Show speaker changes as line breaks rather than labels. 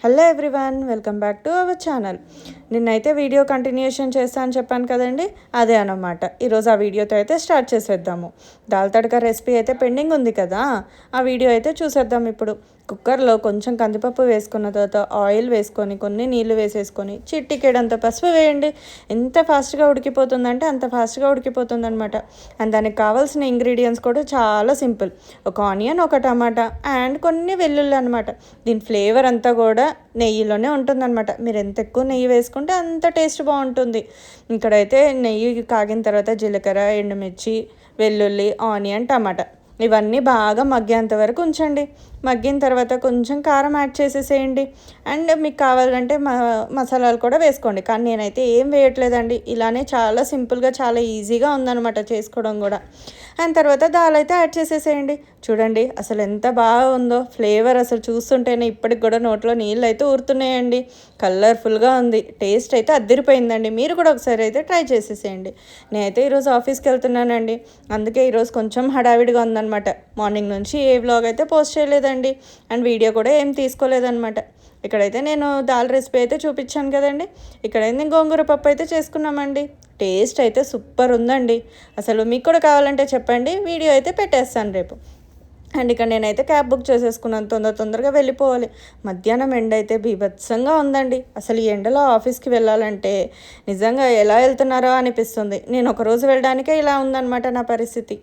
Hello everyone, welcome back to our channel. నిన్నైతే video continuation చేస్తా అని చెప్పాను కదండి, అదే అన్నమాట. ఈరోజు ఆ వీడియోతో అయితే స్టార్ట్ చేసేద్దాము. దాల్ తడక రెసిపీ అయితే పెండింగ్ ఉంది కదా, ఆ వీడియో అయితే చూసేద్దాం ఇప్పుడు. కుక్కర్లో కొంచెం కందిపప్పు వేసుకున్న తర్వాత ఆయిల్ వేసుకొని కొన్ని నీళ్లు వేసేసుకొని చిట్టికేడంత పసుపు వేయండి. ఎంత ఫాస్ట్గా ఉడికిపోతుందంటే అంత ఫాస్ట్గా ఉడికిపోతుంది అనమాట. అండ్ దానికి కావాల్సిన ఇంగ్రీడియంట్స్ కూడా చాలా సింపుల్. ఒక ఆనియన్, ఒక టమాటా అండ్ కొన్ని వెల్లుల్లి అనమాట. దీని ఫ్లేవర్ అంతా కూడా నెయ్యిలోనే ఉంటుందన్నమాట. మీరు ఎంత ఎక్కువ నెయ్యి వేసుకుంటే అంత టేస్ట్ బాగుంటుంది. ఇక్కడైతే నెయ్యి కాగిన తర్వాత జీలకర్ర, ఎండుమిర్చి, వెల్లుల్లి, ఆనియన్, టమాటా ఇవన్నీ బాగా మగ్గేంత వరకు ఉంచండి. మగ్గిన తర్వాత కొంచెం కారం యాడ్ చేసేసేయండి. అండ్ మీకు కావాలంటే మసాలాలు కూడా వేసుకోండి, కానీ నేనైతే ఏం వేయట్లేదండి. ఇలానే చాలా సింపుల్గా చాలా ఈజీగా ఉందన్నమాట చేసుకోవడం కూడా. అండ్ తర్వాత దాల్ అయితే యాడ్ చేసేసేయండి. చూడండి అసలు ఎంత బాగుందో ఫ్లేవర్, అసలు చూస్తుంటేనే ఇప్పటికి కూడా నోట్లో నీళ్ళు అయితే ఊరుతున్నాయండి. కలర్ఫుల్గా ఉంది, టేస్ట్ అయితే అద్దరిపోయిందండి. మీరు కూడా ఒకసారి అయితే ట్రై చేసేసేయండి. నేనైతే ఈరోజు ఆఫీస్కి వెళ్తున్నానండి, అందుకే ఈరోజు కొంచెం హడావిడిగా ఉందన్నమాట. మార్నింగ్ నుంచి ఏ వ్లాగ్ అయితే పోస్ట్ చేయలేదండి, అండ్ వీడియో కూడా ఏం తీసుకోలేదన్నమాట. ఇక్కడైతే నేను దాల్ రెసిపీ అయితే చూపించాను కదండి. ఇక్కడైతే గోంగూర పప్పు అయితే చేసుకున్నామండి. టేస్ట్ అయితే సూపర్ ఉందండి. అసలు మీకు కూడా కావాలంటే చెప్పండి, వీడియో అయితే పెట్టేస్తాను రేపు. అండ్ ఇక్కడ నేనైతే క్యాబ్ బుక్ చేసేసుకున్నాను, తొందరగా వెళ్ళిపోవాలి. మధ్యాహ్నం ఎండ అయితే బీభత్సంగా ఉందండి. అసలు ఈ ఎండలో ఆఫీస్కి వెళ్ళాలంటే నిజంగా ఎలా వెళ్తున్నారో అనిపిస్తుంది. నేను ఒకరోజు వెళ్ళడానికే ఇలా ఉందన్నమాట నా పరిస్థితి.